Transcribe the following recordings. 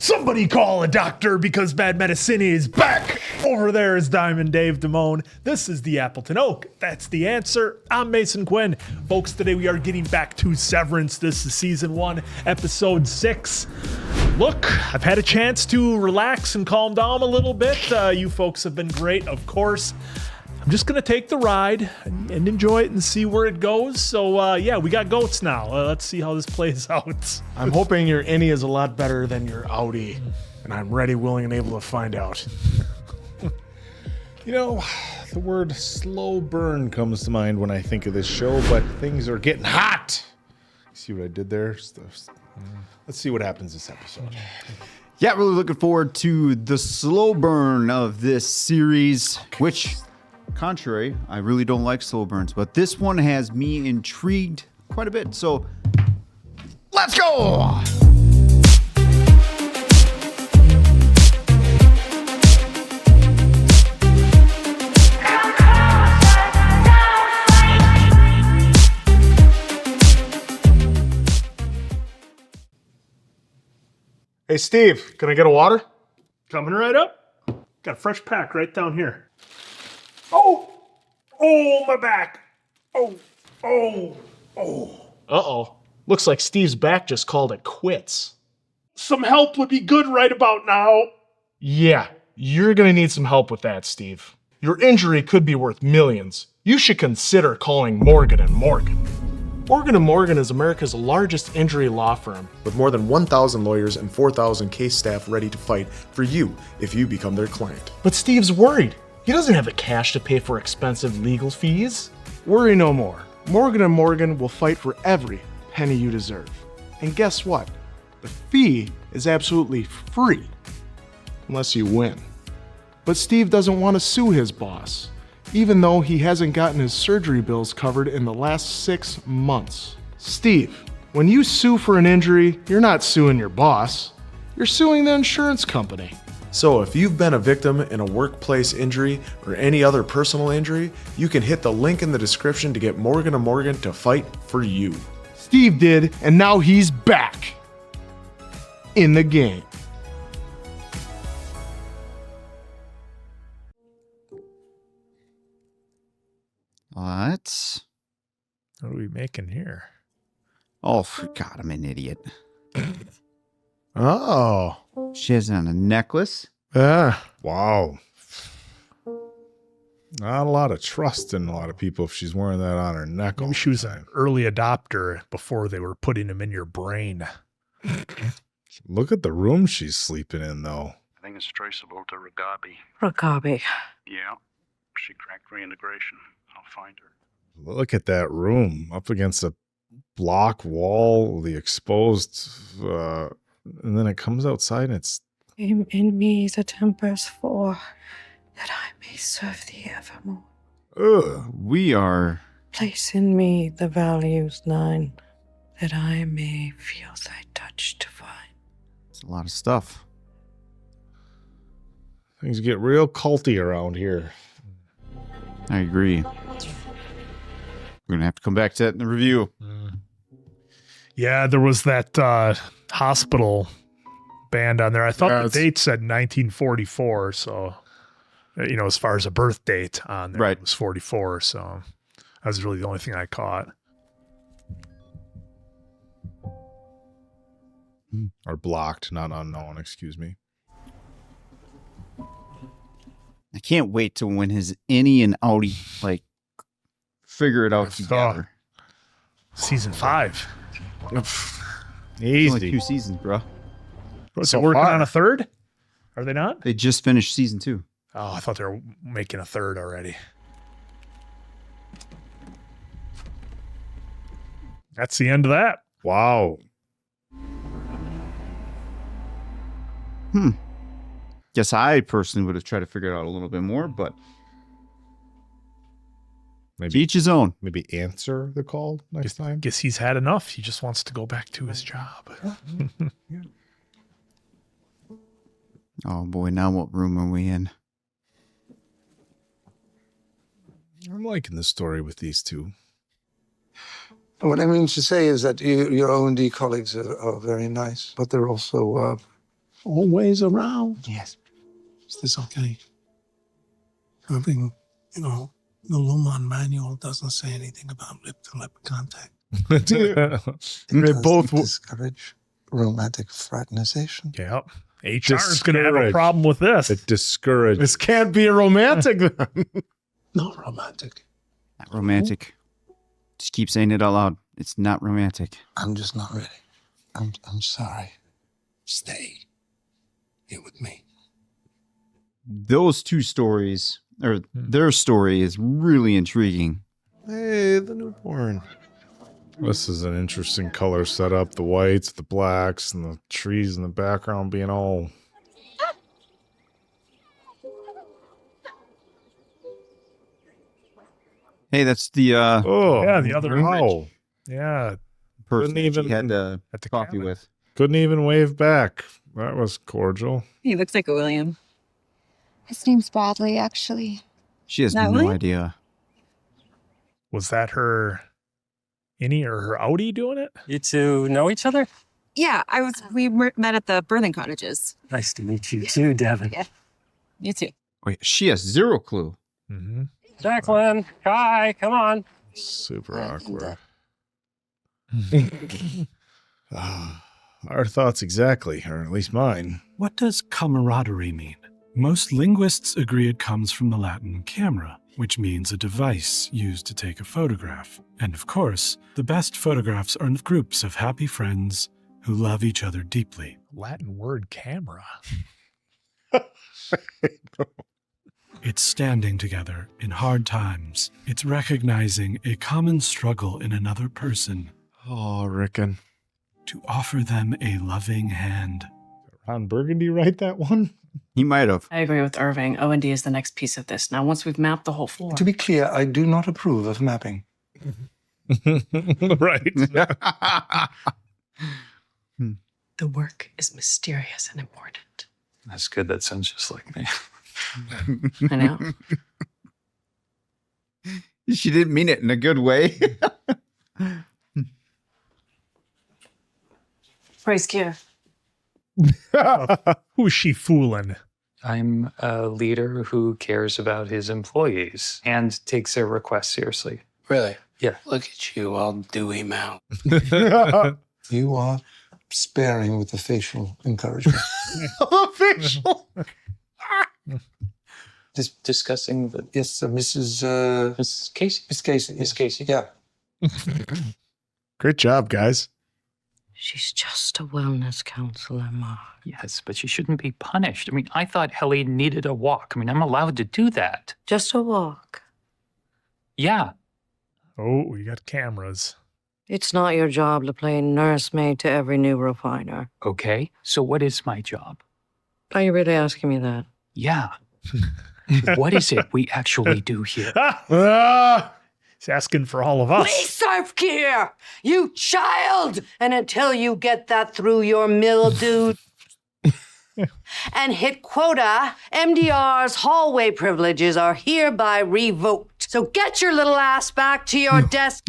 Somebody call a doctor because bad medicine is back. Over there is Diamond Dave Damone. This is the Appleton Oak. That's the answer. I'm Mason Quinn. Folks, today we are getting back to Severance. This is season 1, episode 6. Look, I've had a chance to relax and calm down a little bit. You folks have been great, of course. I'm just going to take the ride and enjoy it and see where it goes. So, yeah, we got goats now. Let's see how this plays out. I'm hoping your innie is a lot better than your outie, and I'm ready, willing, and able to find out. You know, the word slow burn comes to mind when I think of this show, but things are getting hot. See what I did there? Let's see what happens this episode. Yeah, really looking forward to the slow burn of this series, which, contrary, I really don't like slow burns, but this one has me intrigued quite a bit. So, let's go! Hey, Steve, can I get a water? Coming right up. Got a fresh pack right down here. Oh, my back. Oh. Uh-oh. Looks like Steve's back just called it quits. Some help would be good right about now. Yeah, you're going to need some help with that, Steve. Your injury could be worth millions. You should consider calling Morgan & Morgan. Morgan & Morgan is America's largest injury law firm, with more than 1,000 lawyers and 4,000 case staff ready to fight for you if you become their client. But Steve's worried. He doesn't have the cash to pay for expensive legal fees. Worry no more. Morgan & Morgan will fight for every penny you deserve. And guess what? The fee is absolutely free, unless you win. But Steve doesn't want to sue his boss, even though he hasn't gotten his surgery bills covered in the last 6 months. Steve, when you sue for an injury, you're not suing your boss. You're suing the insurance company. So if you've been a victim in a workplace injury or any other personal injury, you can hit the link in the description to get Morgan & Morgan to fight for you. Steve did, and now he's back in the game. What? What are we making here? Oh, God, I'm an idiot. Oh. She has it on a necklace. Wow. Not a lot of trust in a lot of people if she's wearing that on her neck. Maybe she was an early adopter before they were putting them in your brain. Look at the room she's sleeping in, though. I think it's traceable to Ragabi. Ragabi. Yeah, she cracked reintegration. I'll find her. Look at that room up against a block wall, the exposed, and then it comes outside and it's... In me the tempers for, that I may serve thee evermore. Ugh. We are... Place in me the values 9, that I may feel thy touch divine. It's a lot of stuff. Things get real culty around here. I agree. We're going to have to come back to that in the review. Yeah, there was that hospital band on there. I thought the date said 1944, so, as far as a birth date on there, it was 44, so that was really the only thing I caught. Or blocked, not unknown, excuse me. I can't wait till when his innie and outie, figure it out together. Season 5. Easy. Only 2 seasons, bro. Was it working on a third? Are they not? They just finished season 2. Oh, I thought they were making a third already. That's the end of that. Wow. Guess I personally would have tried to figure it out a little bit more, but Maybe each his own. Maybe answer the call next time. Guess he's had enough. He just wants to go back to his job. Oh boy, now what room are we in? I'm liking the story with these two. What I mean to say is that your O&D colleagues are very nice, but they're also always around. Yes. Is this okay? Irving, you know, the Lumon manual doesn't say anything about lip-to-lip contact. They It both does discourage romantic fraternization. Yeah. HR is going to have a problem with this. It discouraged. This can't be a romantic then. Not romantic. Not romantic. Just keep saying it out loud. It's not romantic. I'm just not ready. I'm sorry. Stay here with me. Those two stories, or their story, is really intriguing. Hey, the newborn. This is an interesting color setup. The whites, the blacks, and the trees in the background being all... Hey, that's the Oh, Yeah, the other wow. Yeah. person that even- she had At the coffee cabin. with. Couldn't even wave back. That was cordial. He looks like a William. His name's Bradley, actually. She has That no way? idea. Was that her innie or her outie doing it? You two know each other? Yeah, we met at the birthing cottages. Nice to meet you too, Devin. Yeah. You too. Wait, she has zero clue. Mm-hmm. Jacqueline, Kai, come on. Super awkward. Our thoughts exactly, or at least mine. What does camaraderie mean? Most linguists agree it comes from the Latin camera, which means a device used to take a photograph. And of course, the best photographs are of groups of happy friends who love each other deeply. Latin word camera. It's standing together in hard times. It's recognizing a common struggle in another person Oh, Rickon. to offer them a loving hand. Ron Burgundy write that one? He might have. I agree with Irving. O&D is the next piece of this. Now, once we've mapped the whole floor. To be clear, I do not approve of mapping. Right. The work is mysterious and important. That's good. That sounds just like me. I know. She didn't mean it in a good way. Praise Q. Who's she fooling? I'm a leader who cares about his employees and takes their requests seriously. Really? Yeah. Look at you, all dewy mouth. You are sparing with the facial encouragement. Facial. Just discussing the Yes, Mrs. Miss Casey. Miss Casey. Miss Casey. Yeah. Great job, guys. She's just a wellness counselor, Mark. Yes, but she shouldn't be punished. I mean, I thought Helly needed a walk. I mean, I'm allowed to do that. Just a walk. Yeah. Oh, we got cameras. It's not your job to play nursemaid to every new refiner. Okay. So what is my job? Are you really asking me that? Yeah. What is it we actually do here? He's asking for all of us. Serve care, you child! And until you get that through your mildew and hit quota, MDR's hallway privileges are hereby revoked. So get your little ass back to your desk.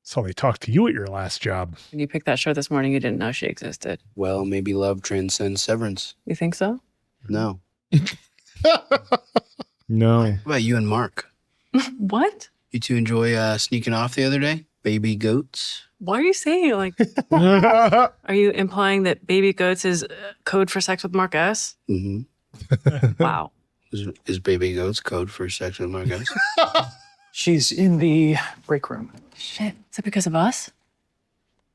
So they talked to you at your last job. When you picked that show this morning, you didn't know she existed. Well, maybe love transcends Severance. You think so? No. No. What about you and Mark? What? You two enjoy sneaking off the other day? Baby goats? Why are you saying it like that? Are you implying that baby goats is code for sex with Mark S? Mm-hmm. Wow. Is baby goats code for sex with Mark S? She's in the break room. Shit. Is it because of us?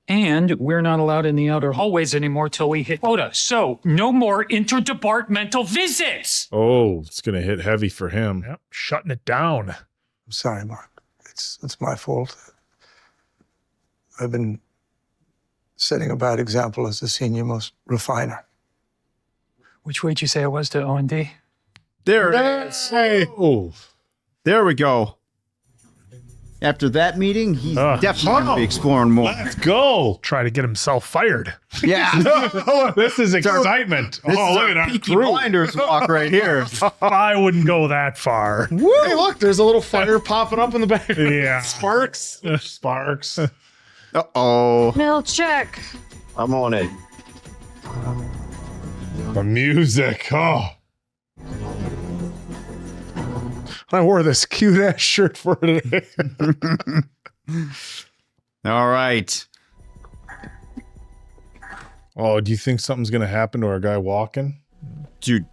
And we're not allowed in the outer hallways anymore till we hit quota. So no more interdepartmental visits. Oh, it's going to hit heavy for him. Yep, shutting it down. I'm sorry, Mark. It's my fault. I've been setting a bad example as the senior-most refiner. Which way did you say it was to O&D? There it is. Hey. Oh. There we go. After that meeting, he's definitely going to be exploring more. Let's go. Try to get himself fired. Yeah. This is excitement. This Oh, is look our at our Peaky crew. Blinders walk right here. I wouldn't go that far. Hey, look, there's a little fire popping up in the back. Yeah. Sparks. Sparks. Uh-oh. Milchick. I'm on it. The music. Oh. I wore this cute ass shirt for today. All right. Oh, do you think something's gonna happen to our guy walking? Dude,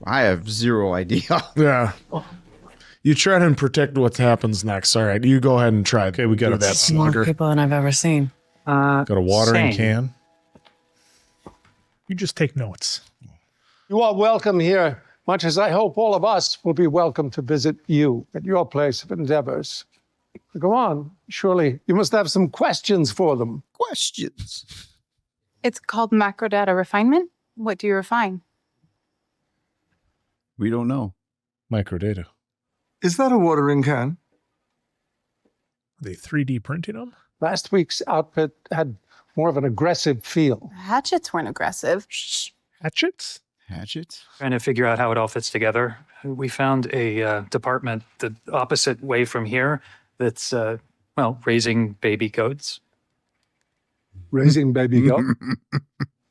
I have zero idea. Yeah. You try to protect what happens next. All right, you go ahead and try. Okay, we got that More slugger. people than I've ever seen. Got a watering Same. can. You just take notes. You are welcome here, much as I hope all of us will be welcome to visit you at your place of endeavors. Go on. Surely you must have some questions for them. Questions. It's called Macrodata Refinement. What do you refine? We don't know. Microdata. Is that a watering can? Are they 3D printing them? Last week's outfit had more of an aggressive feel. Hatchets weren't aggressive. Hatchets? Hatchets? Trying to figure out how it all fits together. We found a department the opposite way from here that's, raising baby goats. Raising baby goat.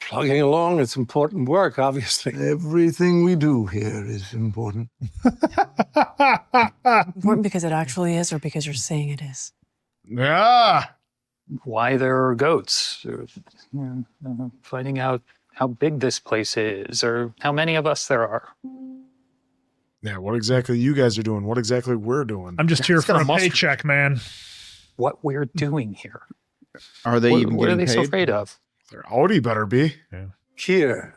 Plugging along, it's important work, obviously. Everything we do here is important. Important because it actually is, or because you're saying it is? Yeah. Why there are goats, or, finding out how big this place is, or how many of us there are. Yeah, what exactly you guys are doing? What exactly we're doing? I'm just here It's for got a a mustard. paycheck, man. What we're doing here. Are they even What are getting they so paid? afraid of? Their Audi better be. Here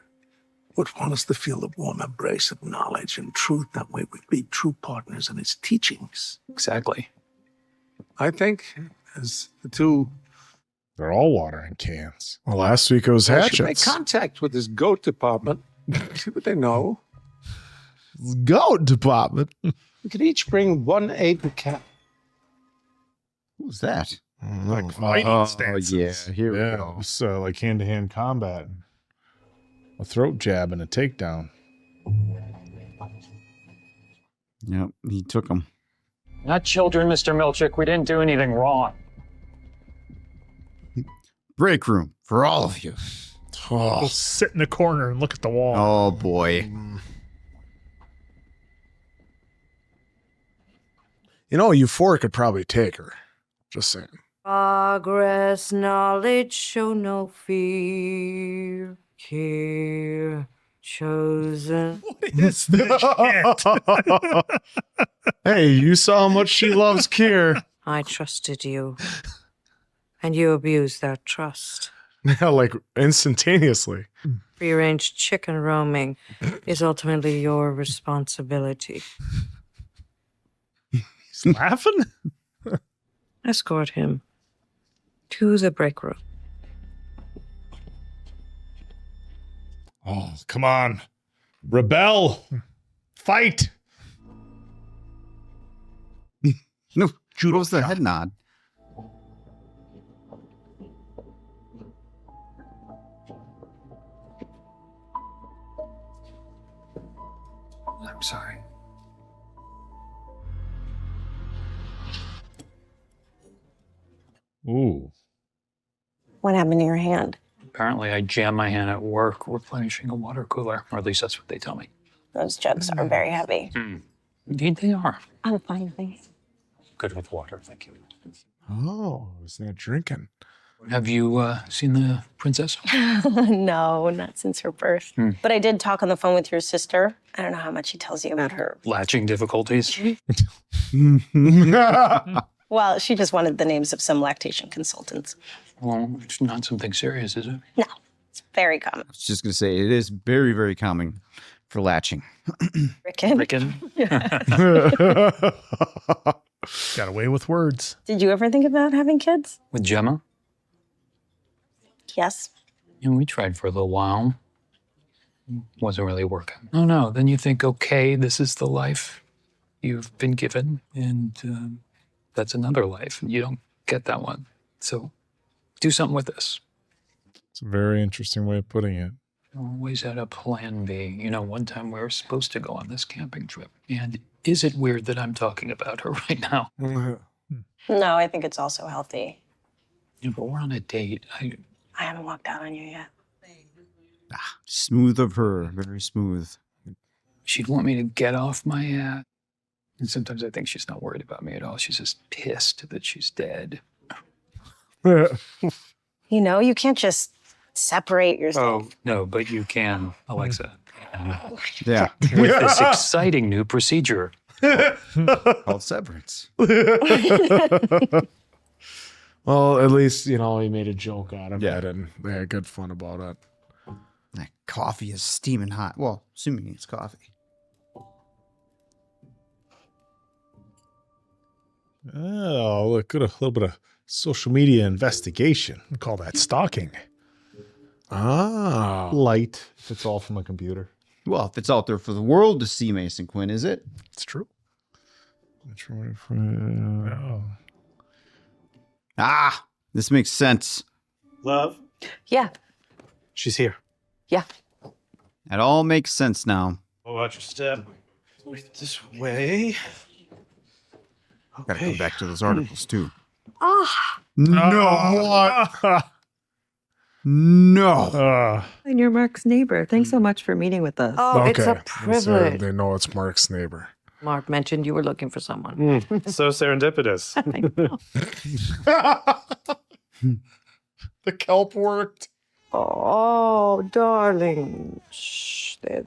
would want us to feel the warm embrace of knowledge and truth. That way we'd be true partners in his teachings. Exactly. I think, as the two They're all watering cans. Well, last week it was should make hatchets. contact with his goat department, see what they know. Goat department. We could each bring one aide cap. Who's that? Like fighting stances. Yeah, here we Yeah, go. it's like hand-to-hand combat. A throat jab and a takedown. Yep, he took them. Not children, Mr. Milchick. We didn't do anything wrong. Break room for all of you. We'll sit in the corner and look at the wall. Oh, boy. You know, Euphoric could probably take her. Just saying. Progress, knowledge, show no fear. Care, chosen. What is this shit? Hey, you saw how much she loves Kier. I trusted you, and you abused that trust. Yeah, like instantaneously. Prearranged chicken roaming is ultimately your responsibility. He's laughing? Escort him to the break room. Oh, come on. Rebel. Fight. No, what was the head nod? I'm sorry. Ooh. What happened to your hand? Apparently, I jammed my hand at work replenishing a water cooler, or at least that's what they tell me. Those jugs are very heavy. Indeed, they are. I'm fine, thanks. Good with water, thank you. Oh, is that drinking? Have you seen the princess? No, not since her birth. But I did talk on the phone with your sister. I don't know how much she tells you about her. Latching difficulties? Well, she just wanted the names of some lactation consultants. Well, it's not something serious, is it? No, it's very common. I was just going to say, it is very, very common for latching. Ricken. Got away with words. Did you ever think about having kids? With Gemma? Yes. And we tried for a little while. Wasn't really working. Oh, no. Then you think, okay, this is the life you've been given, and that's another life. You don't get that one. So do something with this. It's a very interesting way of putting it. Always had a plan B. You know, one time we were supposed to go on this camping trip. And is it weird that I'm talking about her right now? No, I think it's also healthy. Yeah, but we're on a date. I haven't walked out on you yet. Smooth of her, very smooth. She'd want me to get off my ass. And sometimes I think she's not worried about me at all. She's just pissed that she's dead. You know, you can't just separate yourself. Oh, no, but you can, Alexa. Yeah. With this exciting new procedure. Called Severance. Well, at least, he made a joke out of it, and they had good fun about it. That coffee is steaming hot. Well, assuming it's coffee. Oh, look, good. A little bit of social media investigation. We call that stalking. Ah. Light. If it's all from a computer. Well, if it's out there for the world to see, Mason Quinn, is it? It's true. Oh. Ah, this makes sense. Love? Yeah. She's here. Yeah. It all makes sense now. Watch your step. This way. Gotta come back to those articles, too. Ah. No. No. And you're Mark's neighbor. Thanks so much for meeting with us. Oh, it's a So privilege. they know it's Mark's neighbor. Mark mentioned you were looking for someone. So serendipitous. The kelp worked. Oh, darling. Shh. There.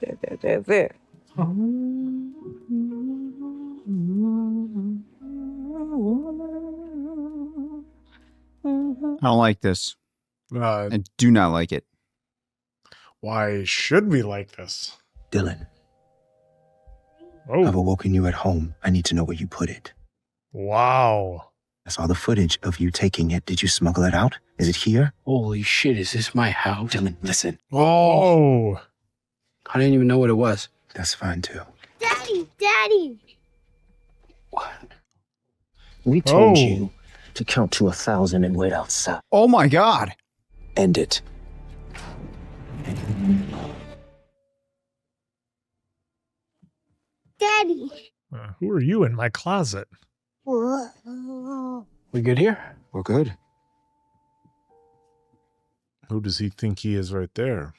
I don't like this. Uh, I do not like it. Why should we like this? Dylan, Oh, I've awoken you at home. I need to know where you put it. wow. I saw the footage of you taking it. Did you smuggle it out? Is it here? Holy shit, is this my house? Dylan, listen. Oh. I didn't even know what it was. That's fine too. Daddy. We told Oh. you to count to 1,000 and wait outside. Oh my God. End it. Daddy. Who are you in my closet? We good here? We're good. Who does he think he is right there?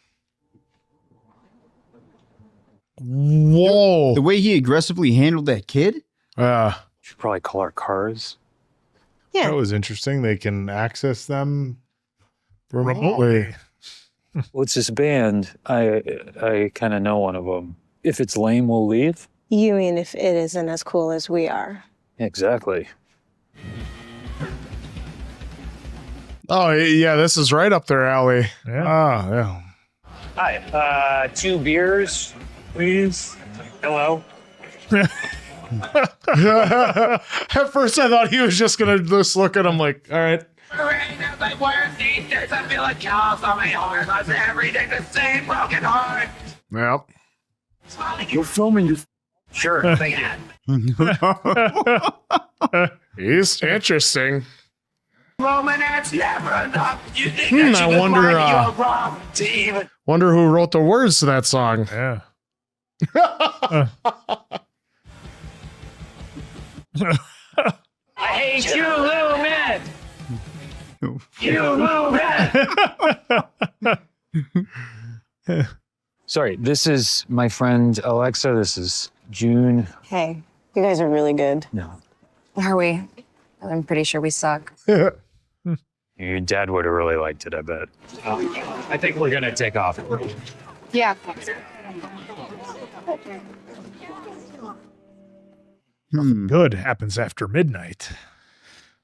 Whoa. The way he aggressively handled that kid? Should probably call our cars. Yeah. That was interesting. They can access them Remotely. Well, it's this band. I kind of know one of them. If it's lame, we'll leave. You mean if it isn't as cool as we are? Exactly. Oh, yeah, this is right up their alley. Yeah. Ah, yeah. Hi. 2 beers, please. Hello. At first, I thought he was just going to just look at him like, all right. I feel like chaos on my heart. I say everything the same broken heart. Yep. You're filming your... Sure, thing. He's interesting. Moment, it's never enough. You think that you I could wonder, find you're wrong to even. Wonder who wrote the words to that song. Yeah. I hate you, little man. You little man. Sorry, this is my friend Alexa. This is June. Hey, you guys are really good. No. Are we? I'm pretty sure we suck. Your dad would have really liked it, I bet. I think we're gonna take off. Yeah. Nothing good happens after midnight.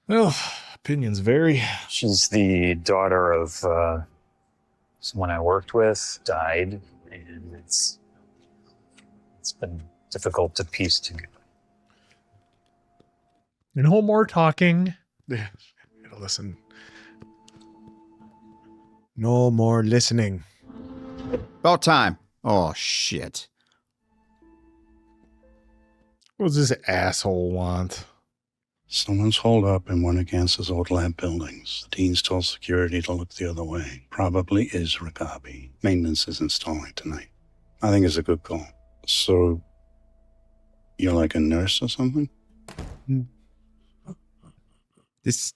Well, opinions vary. She's the daughter of someone I worked with, died, and it's been difficult to piece together. No more talking. Yeah. Listen. No more listening. About time. Oh, shit. What does this asshole want? Someone's holed up in one of Gance's old lab buildings. The dean's told security to look the other way. Probably is Rakabi. Maintenance is installing tonight. I think it's a good call. So, you're like a nurse or something? This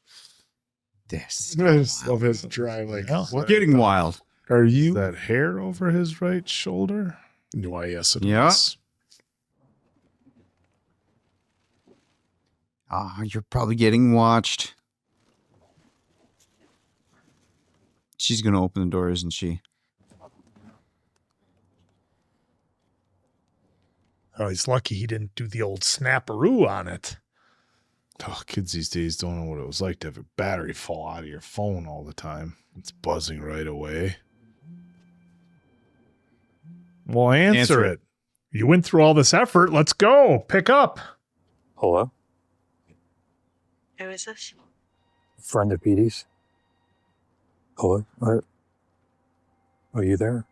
This. I just love his drive. Like, what Getting wild. are you? That hair over his right shoulder? Why, yes, it Yeah. is. You're probably getting watched. She's going to open the door, isn't she? Oh, he's lucky he didn't do the old snapperoo on it. Oh, kids these days don't know what it was like to have a battery fall out of your phone all the time. It's buzzing right away. Well, answer it. You went through all this effort. Let's go. Pick up. Hello? Who is this? Friend of Petey's? Hello? Are you there?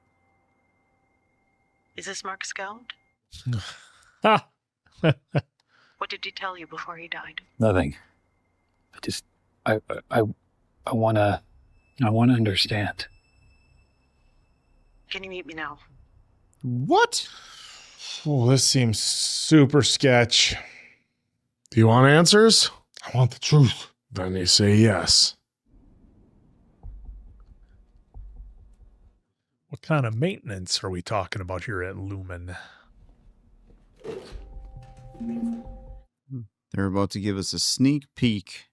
Is this Mark Scout? Ha! What did he tell you before he died? Nothing. I wanna understand. Can you meet me now? What? Oh, this seems super sketch. Do you want answers? I want the truth. Then you say yes. What kind of maintenance are we talking about here at Lumon? They're about to give us a sneak peek.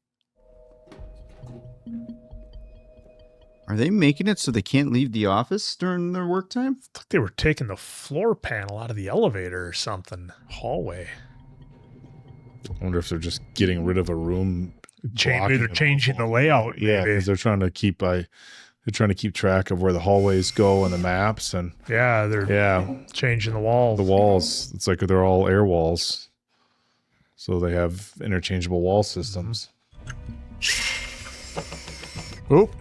Are they making it so they can't leave the office during their work time? I thought they were taking the floor panel out of the elevator or something. Hallway. I wonder if they're just getting rid of a room. Maybe they're changing the layout. Yeah, maybe. because they're trying to keep track of where the hallways go and the maps, and they're changing the walls. The walls. It's like they're all air walls, so they have interchangeable wall systems. Oop.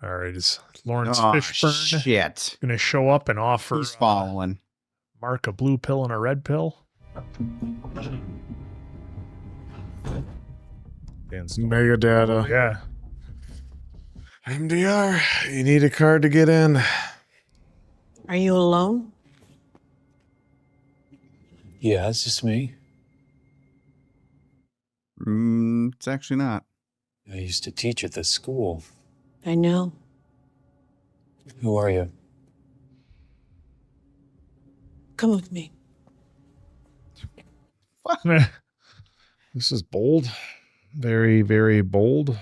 All right, is Lawrence Fishburne going to show up and offer? He's following. Mark a blue pill and a red pill. Mega data. Yeah. MDR, you need a card to get in. Are you alone? Yeah, it's just me. It's actually not. I used to teach at this school. I know. Who are you? Come with me. This is bold. Very, very bold.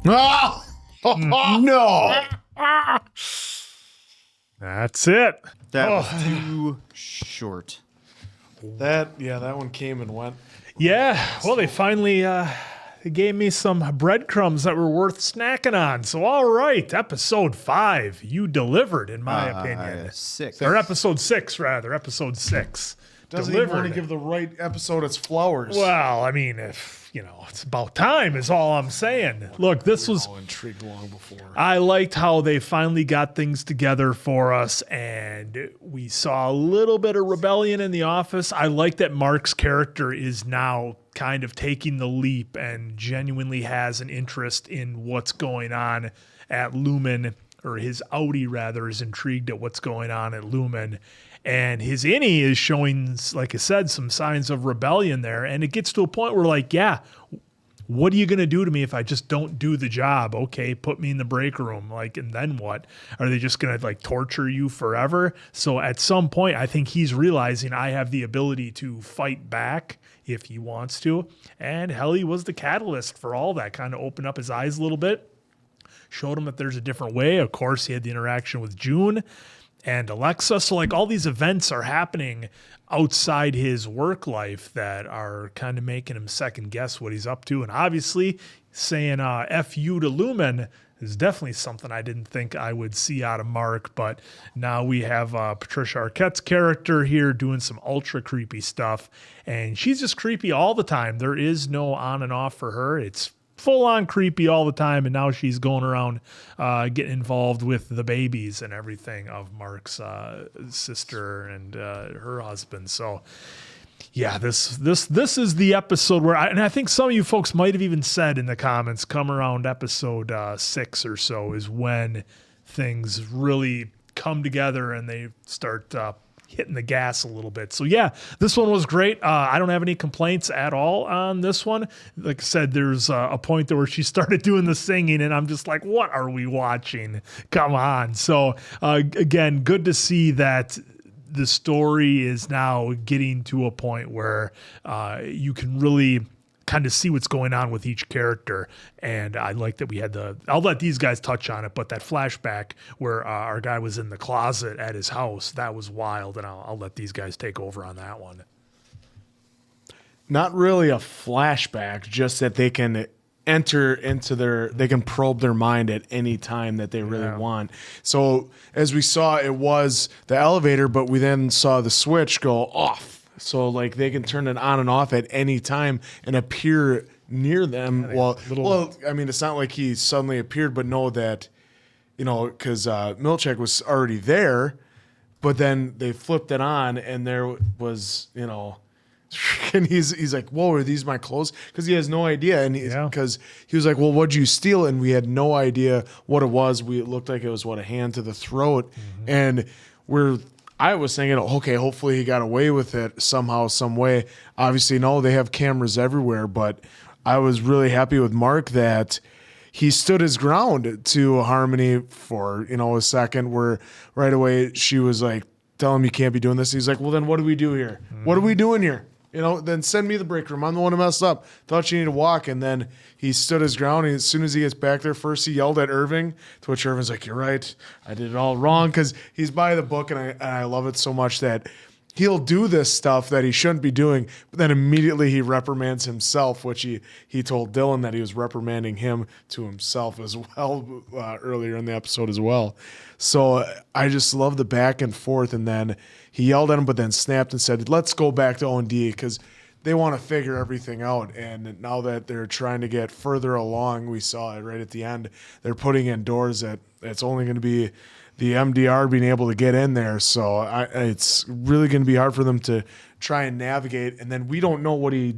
Oh! No! That's it. That was too short. That one came and went. Yeah, well, they finally they gave me some breadcrumbs that were worth snacking on. So, all right, episode 5, you delivered, in my opinion. 6. Or episode 6, rather. Episode 6. Doesn't even want to give the right episode its flowers. Well, I mean, if it's about time is all I'm saying. Look, this was intrigued long before. I liked how they finally got things together for us, and we saw a little bit of rebellion in the office. I like that Mark's character is now kind of taking the leap and genuinely has an interest in what's going on at Lumon, or his outie rather is intrigued at what's going on at Lumon. And his innie is showing, like I said, some signs of rebellion there. And it gets to a point where, like, yeah, what are you going to do to me if I just don't do the job? Okay, put me in the break room. Like, and then what? Are they just going to, like, torture you forever? So at some point, I think he's realizing I have the ability to fight back if he wants to. And Helly was the catalyst for all that, kind of opened up his eyes a little bit, showed him that there's a different way. Of course, he had the interaction with June and Alexa. So like all these events are happening outside his work life that are kind of making him second guess what he's up to. And obviously saying F you to Lumon is definitely something I didn't think I would see out of Mark. But now we have Patricia Arquette's character here doing some ultra creepy stuff. And she's just creepy all the time. There is no on and off for her. It's full on creepy all the time, and now she's going around getting involved with the babies and everything of Mark's sister and her husband. So yeah, this is the episode where I think some of you folks might have even said in the comments, come around episode 6 or so is when things really come together and they start hitting the gas a little bit. So yeah, this one was great. I don't have any complaints at all on this one. Like I said, there's a point there where she started doing the singing and I'm just like, what are we watching? Come on. So again, good to see that the story is now getting to a point where you can really kind of see what's going on with each character. And I like that we had I'll let these guys touch on it, but that flashback where our guy was in the closet at his house, that was wild. And I'll let these guys take over on that one. Not really a flashback, just that they can enter into they can probe their mind at any time that they really want. So as we saw, it was the elevator, but we then saw the switch go off. So like they can turn it on and off at any time and appear near them. Well, I mean, it's not like he suddenly appeared, but know that, because Milchek was already there, but then they flipped it on and there was, and he's like, whoa, are these my clothes? Because he has no idea. And because he was like, well, what'd you steal? And we had no idea what it was. It looked like it was a hand to the throat. And I was thinking, okay, hopefully he got away with it somehow, some way. Obviously, no, they have cameras everywhere, but I was really happy with Mark that he stood his ground to Harmony for, a second where right away she was like, tell him you can't be doing this. He's like, well, then what do we do here? What are we doing here? Then send me the break room. I'm the one who messed up. Thought you need to walk. And then he stood his ground. And as soon as he gets back there, first he yelled at Irving, to which Irving's like, you're right. I did it all wrong. Because he's by the book, and I love it so much that he'll do this stuff that he shouldn't be doing. But then immediately he reprimands himself, which he told Dylan that he was reprimanding him to himself as well earlier in the episode as well. So I just love the back and forth. And then he yelled at him, but then snapped and said, let's go back to O&D because they want to figure everything out. And now that they're trying to get further along, we saw it right at the end, they're putting in doors that it's only going to be the MDR being able to get in there. So it's really going to be hard for them to try and navigate. And then we don't know what he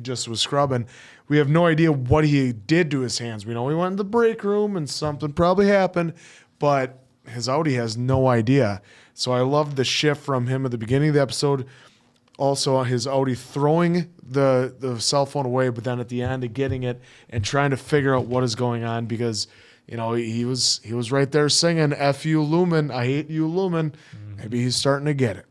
just was scrubbing. We have no idea what he did to his hands. We know he went in the break room and something probably happened, but his outie has no idea. So I love the shift from him at the beginning of the episode. Also, his outie throwing the cell phone away, but then at the end, getting it and trying to figure out what is going on because he was right there singing "F you, Lumon, I hate you, Lumon." Maybe he's starting to get it.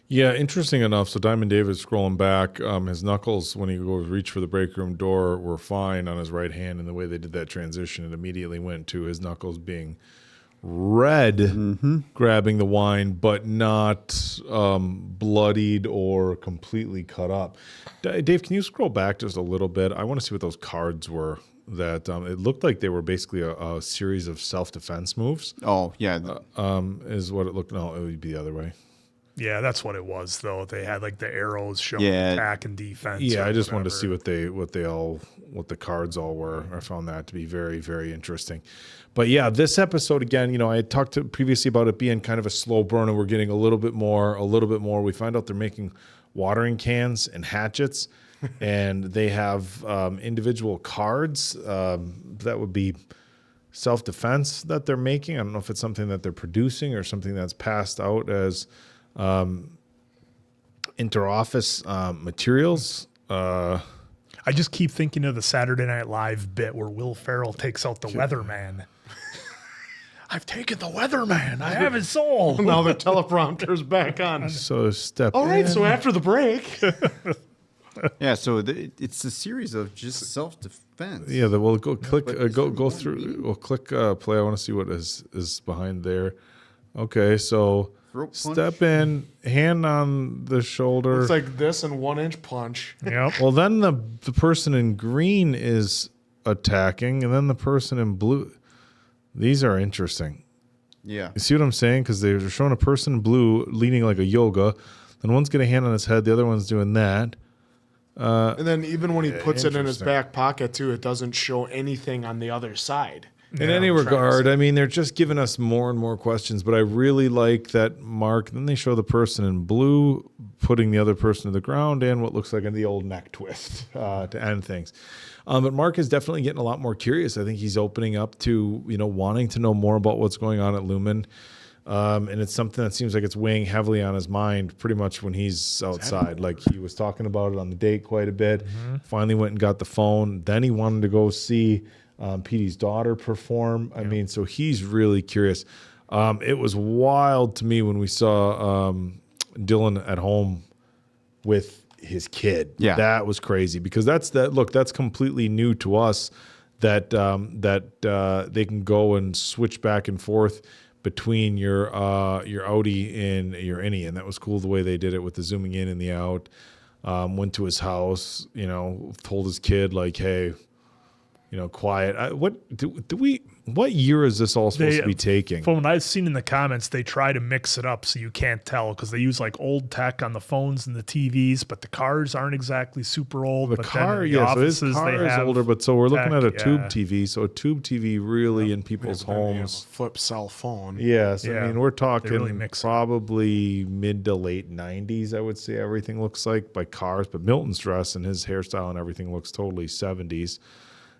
Yeah, interesting enough. So Diamond David scrolling back, his knuckles when he goes reach for the break room door were fine on his right hand, and the way they did that transition, it immediately went to his knuckles being red, grabbing the wine, but not bloodied or completely cut up. Dave, can you scroll back just a little bit? I want to see what those cards were. That it looked like they were basically a series of self-defense moves. Oh, yeah. Is what it looked. No, it would be the other way. Yeah, that's what it was, though. They had like the arrows showing attack and defense. Yeah, I just wanted to see what the cards all were. I found that to be very, very interesting. But yeah, this episode again, I had talked previously about it being kind of a slow burn, and we're getting a little bit more. We find out they're making watering cans and hatchets, and they have individual cards that would be self-defense that they're making. I don't know if it's something that they're producing or something that's passed out as inter-office materials. I just keep thinking of the Saturday Night Live bit where Will Ferrell takes out the weatherman. I've taken the weatherman. I have his soul. Now the teleprompter's back on. So step All right, in. so after the break. Yeah, so it's a series of just self-defense. Yeah, we'll go click, go through. We'll click play. I want to see what is behind there. Okay, so step in, hand on the shoulder. It's like this and 1-inch punch. Yep. Well, then the person in green is attacking, and then the person in blue. These are interesting. Yeah. You see what I'm saying? Because they're showing a person in blue leaning like a yoga. Then one's got a hand on his head. The other one's doing that. And then even when he puts it in his back pocket, too, it doesn't show anything on the other side. In any regard, I mean, they're just giving us more and more questions, but I really like that Mark, then they show the person in blue putting the other person to the ground and what looks like the old neck twist to end things. But Mark is definitely getting a lot more curious. I think he's opening up to, wanting to know more about what's going on at Lumon. And it's something that seems like it's weighing heavily on his mind pretty much when he's outside. Like he was talking about it on the date quite a bit. Finally went and got the phone. Then he wanted to go see Petey's daughter perform. I mean, so he's really curious. It was wild to me when we saw Dylan at home with his kid. Yeah. That was crazy because that's completely new to us that they can go and switch back and forth between your outie and your innie, and that was cool the way they did it with the zooming in and the out. Went to his house, told his kid like, hey, quiet. What year is this all supposed to be taking? From what I've seen in the comments, they try to mix it up so you can't tell because they use like old tech on the phones and the TVs, but the cars aren't exactly super old. The but car, then in the so his offices, car they is have older, but so we're looking tech, at a tube TV. So a tube TV really in people's homes. Flip cell phone. Yes, Yeah, I mean we're they talking really mix it. probably mid to late 90s. I would say everything looks like by cars, but Milton's dress and his hairstyle and everything looks totally 70s.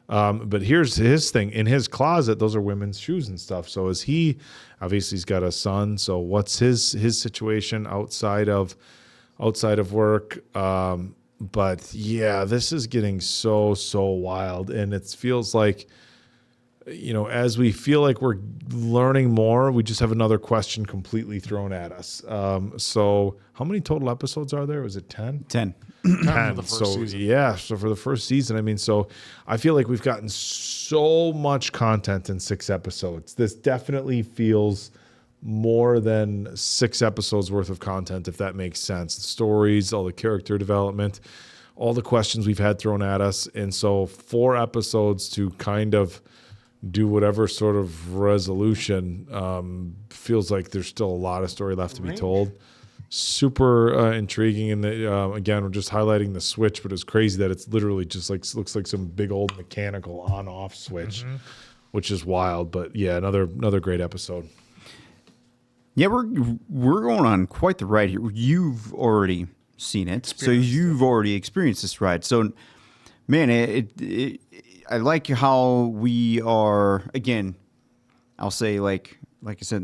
But here's his thing. In his closet, those are women's shoes and stuff. So obviously he's got a son. So what's his situation outside of work? But yeah, this is getting so wild. And it feels like, as we feel like we're learning more, we just have another question completely thrown at us. So how many total episodes are there? Was it 10? 10. 10. the first So season. yeah, so for the first season, I mean, so I feel like we've gotten so much content in 6 episodes. This definitely feels more than 6 episodes worth of content, if that makes sense. The stories, all the character development, all the questions we've had thrown at us. And so 4 episodes to kind of do whatever sort of resolution feels like there's still a lot of story left to be told. Super intriguing, and again, we're just highlighting the switch, but it's crazy that it's literally just looks like some big old mechanical on-off switch, which is wild. But yeah, another great episode. Yeah, we're going on quite the ride here. You've already seen it, so you've already experienced this ride. So, man, I like how we are. Again, I'll say like I said,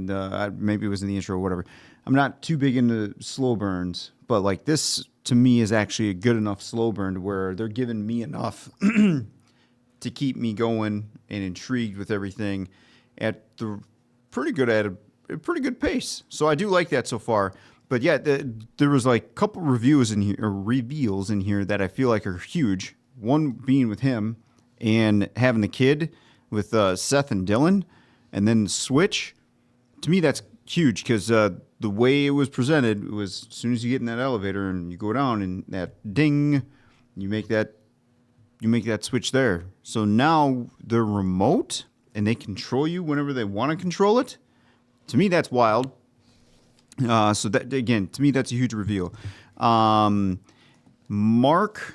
maybe it was in the intro or whatever. I'm not too big into slow burns, but like this to me is actually a good enough slow burn to where they're giving me enough to keep me going and intrigued with everything at a pretty good pace. So I do like that so far. But yeah, there was like a couple reviews in here or reveals in here that I feel like are huge. One being with him and having the kid with Seth and Dylan, and then the switch. To me, that's huge because the way it was presented was as soon as you get in that elevator and you go down and that ding, you make that switch there. So now they're remote and they control you whenever they want to control it. To me, that's wild. So that again, to me, that's a huge reveal. Mark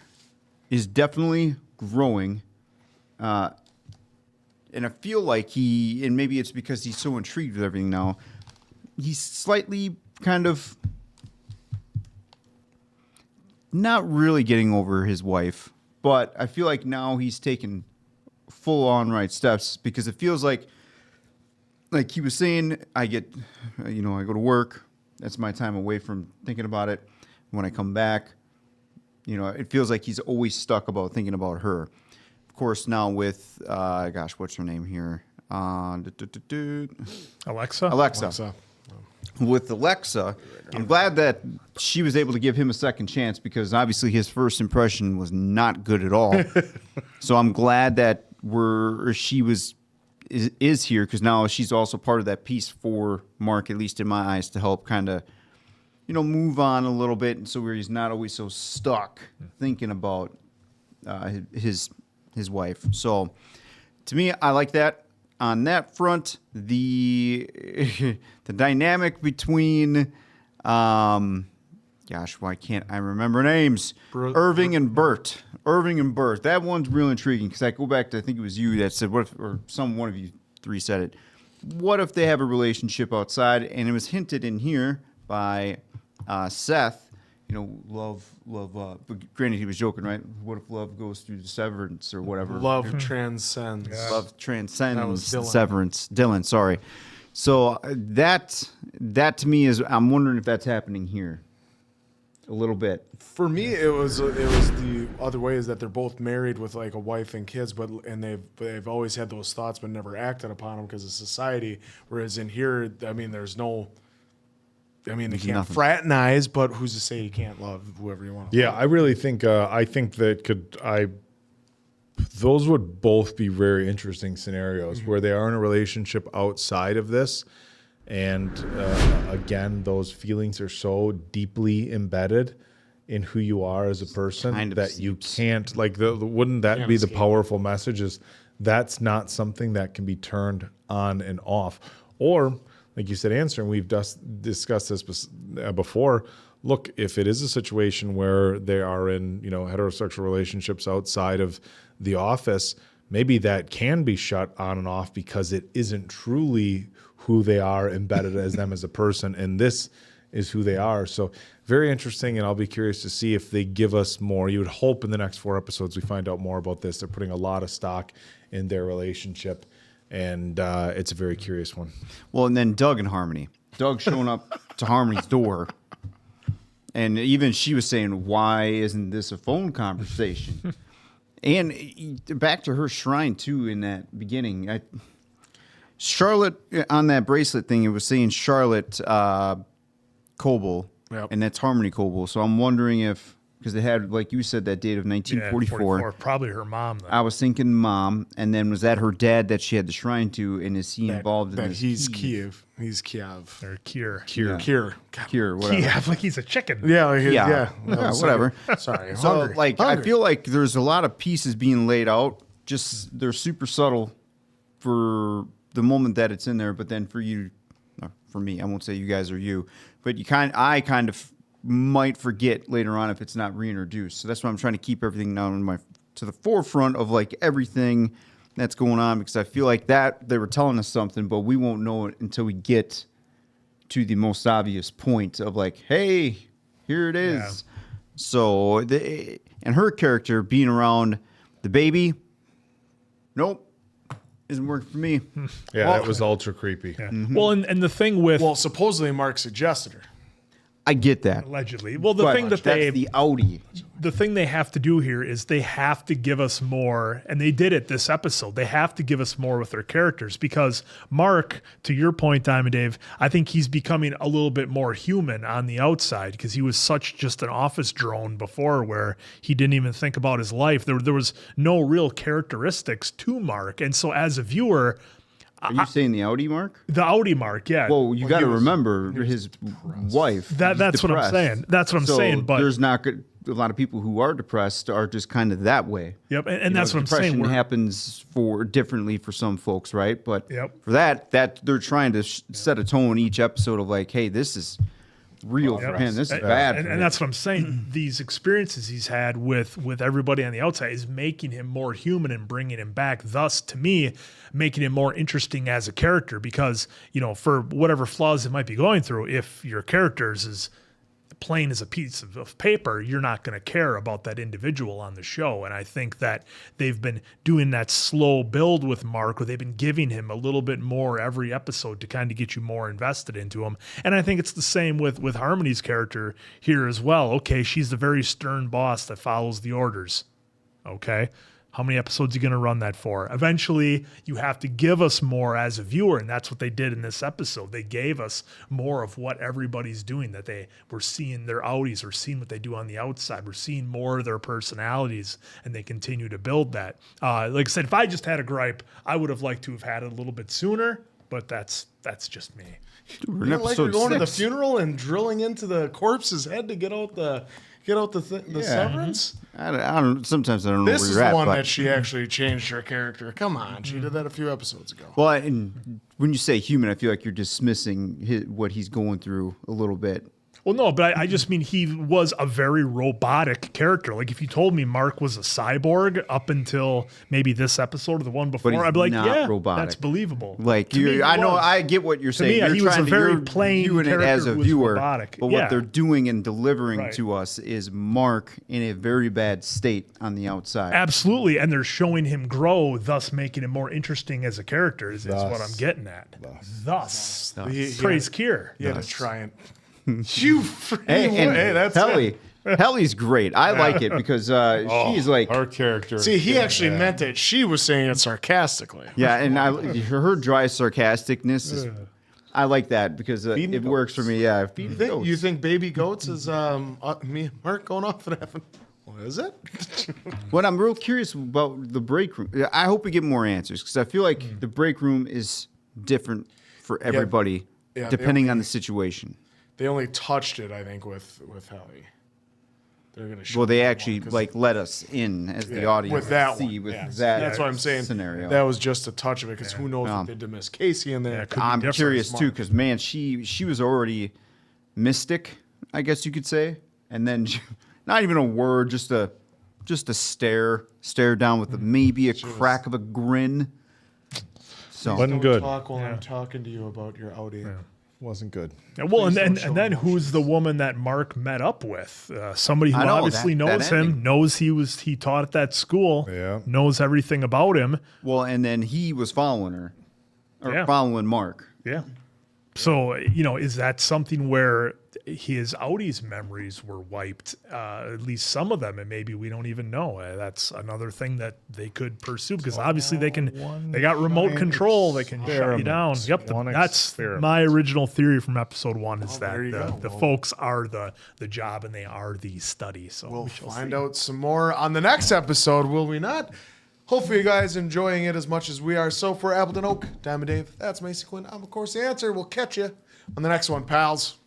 is definitely growing. And I feel like and maybe it's because he's so intrigued with everything now, he's slightly kind of not really getting over his wife, but I feel like now he's taken full-on right steps because it feels like he was saying, I go to work. That's my time away from thinking about it. When I come back, it feels like he's always stuck about thinking about her. Of course, now with, what's her name here? Alexa. With Alexa, I'm glad that she was able to give him a second chance because obviously his first impression was not good at all. So I'm glad that she is here because now she's also part of that piece for Mark, at least in my eyes, to help kind of, move on a little bit, and so where he's not always so stuck thinking about his wife. So to me, I like that. On that front, the dynamic between, why can't I remember names? Irving and Bert. That one's real intriguing because I go back to, I think it was you that said, one of you 3 said it. What if they have a relationship outside? And it was hinted in here by Seth. Love. But granted, he was joking, right? What if love goes through the severance or whatever? Love transcends. Love transcends That was Dylan. severance. Dylan, sorry. So that to me is, I'm wondering if that's happening here a little bit. For me, it was the other way, is that they're both married with like a wife and kids, and they've always had those thoughts but never acted upon them because of society. Whereas in here, I mean, they can't fraternize, but who's to say you can't love whoever you want? Yeah, I really think those would both be very interesting scenarios where they are in a relationship outside of this. And again, those feelings are so deeply embedded in who you are as a person that you can't, like, wouldn't that be the powerful message, is that's not something that can be turned on and off? Or, like you said, answering, we've discussed this before. Look, if it is a situation where they are in, heterosexual relationships outside of the office, maybe that can be shut on and off because it isn't truly who they are embedded as them as a person, and this is who they are. So very interesting, and I'll be curious to see if they give us more. You would hope in the next 4 episodes we find out more about this. They're putting a lot of stock in their relationship, and it's a very curious one. Well, and then Doug and Harmony. Doug showing up to Harmony's door, and even she was saying, why isn't this a phone conversation? And back to her shrine, too, in that beginning. Charlotte, on that bracelet thing, it was saying Charlotte Coble, and that's Harmony Coble. So I'm wondering if, because they had, like you said, that date of 1944. Yeah, probably her mom, then. I was thinking mom, and then was that her dad that she had the shrine to, and is he involved in this? He's Kiev. He's Kiev. Or Kier. Kier, whatever. Kiev, like he's a chicken. Yeah, whatever. Sorry. So, Hungry. I feel like there's a lot of pieces being laid out. Just they're super subtle for the moment that it's in there, but then for you, for me, I won't say you guys or you, but I kind of might forget later on if it's not reintroduced. So that's why I'm trying to keep everything down to the forefront of like everything that's going on, because I feel like that they were telling us something, but we won't know it until we get to the most obvious point of like, hey, here it is. Yeah. So and her character being around the baby, nope. Isn't working for me. Yeah, that was ultra creepy. Yeah. Mm-hmm. Well, and the thing with... Well, supposedly Mark suggested her. I get that. Allegedly. Well, the thing that that's the outie. The thing they have to do here is they have to give us more, and they did it this episode. They have to give us more with their characters, because Mark, to your point, Diamond Dave, I think he's becoming a little bit more human on the outside, because he was such just an office drone before where he didn't even think about his life. There was no real characteristics to Mark. And so as a viewer... Are you saying the outie Mark? The outie Mark, yeah. Well, you got to remember his wife. That's what I'm saying. That's what I'm saying. But there's not a lot of people who are depressed are just kind of that way. Yep, and that's what I'm saying. Depression happens differently for some folks, right? But for that they're trying to set a tone each episode of like, hey, this is real for him. This is bad. And that's what I'm saying. These experiences he's had with everybody on the outside is making him more human and bringing him back. Thus, to me, making him more interesting as a character, because, for whatever flaws it might be going through, if your character's is plain as a piece of paper, you're not going to care about that individual on the show. And I think that they've been doing that slow build with Mark, where they've been giving him a little bit more every episode to kind of get you more invested into him. And I think it's the same with Harmony's character here as well. Okay, she's the very stern boss that follows the orders. Okay, how many episodes are you going to run that for? Eventually, you have to give us more as a viewer, and that's what they did in this episode. They gave us more of what everybody's doing, that they were seeing their outies or seeing what they do on the outside. We're seeing more of their personalities, and they continue to build that. Like I said, if I just had a gripe, I would have liked to have had it a little bit sooner, but that's just me. Dude, we're like we're going to the funeral and drilling into the corpse's head to get out the severance. I don't. Sometimes I don't know This where is you're the at. one but that she actually changed her character. Come on, she did that a few episodes ago. Well, and when you say human, I feel like you're dismissing what he's going through a little bit. Well, no, but I just mean he was a very robotic character. Like if you told me Mark was a cyborg up until maybe this episode or the one before, But he's I'd be like, not yeah, robotic. that's believable. Like To me, he I know, was. I get what you're To me, saying. You're he was trying a to, very you're plain viewing it character as a who was viewer, robotic. but Yeah. what they're doing and delivering Right. to us is Mark in a very bad state on the outside. Absolutely, and they're showing him grow, thus making him more interesting as a character. Is what I'm getting at. Thus, praise Kier. You had to try and you Hey, that's Helly. Helly's great. I like it because she's like Our character. See, he actually meant it. She was saying it sarcastically. yeah, and her dry sarcasticness is. I like that because it works for me. Yeah, feeding goats. You think baby goats is me and Mark going off and having? What is it? What I'm real curious about the break room. I hope we get more answers because I feel like the break room is different for everybody Yeah, depending on the situation. They only touched it, I think, with Helly. They're gonna show Well, they that actually one, 'cause- like let us in as the Yeah, audience with that see one. with Yeah. that. That's what I'm saying. Scenario. That was just a touch of it because who knows what they did to Miss Casey in there. I'm curious too because man, she was already mystic, I guess you could say, and then not even a word, just a stare down with maybe a crack of a grin. So Wasn't good. Talk while I'm talking to you about your outie. Wasn't good. Yeah, well, Please and don't show then who's the woman that Mark met up with? Somebody who I know, obviously that knows him, ending. knows he taught at that school, knows everything about him. Well, and then he was following her, or Yeah. following Mark. Yeah. So, is that something where his outies memories were wiped, at least some of them, and maybe we don't even know. That's another thing that they could pursue because obviously they got remote control. They can shut you down. Yep. That's my original theory from episode 1 is that the folks are the job and they are the study. So We'll we shall find see. out some more on the next episode, will we not? Hopefully you guys enjoying it as much as we are. So for Appleton Oak, Diamond Dave, that's Mason Quinn. I'm of course the answer. We'll catch you on the next one, pals.